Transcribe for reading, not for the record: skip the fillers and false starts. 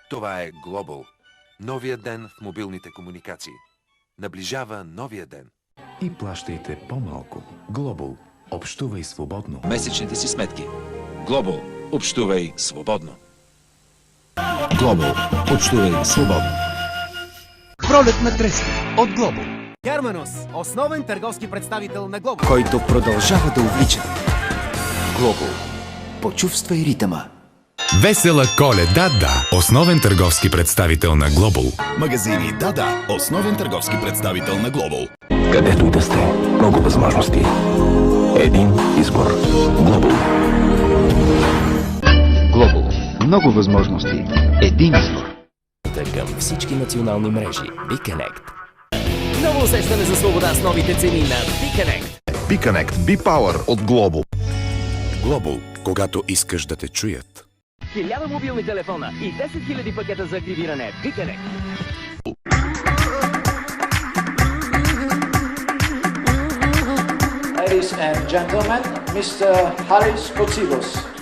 Това е Global. Новия ден в мобилните комуникации. Наближава новия ден. И плащайте по-малко. Global. Общувай свободно. Месечните си сметки. Global. Общувай свободно. Global. Общувай свободно. Пролетна треска от Global. Германус – основен търговски представител на Global, Който продължава да увлича. Global. Почувствай ритъма. Весела Коледа, да! Основен търговски представител на Global. Магазини Да, основен търговски представител на Global. Където и да сте, много възможности. Един избор. Global. Global. Много възможности. Един избор. Към всички национални мрежи. BeConnect. ново усещане за свобода с новите цени на BeConnect. BeConnect B-Power от Global. Global, когато искаш да те чуят. 1000 мобилни телефона и 10 000 пакета за активиране. BeConnect. Ladies and gentlemen, Mr. Haris Kotsibos.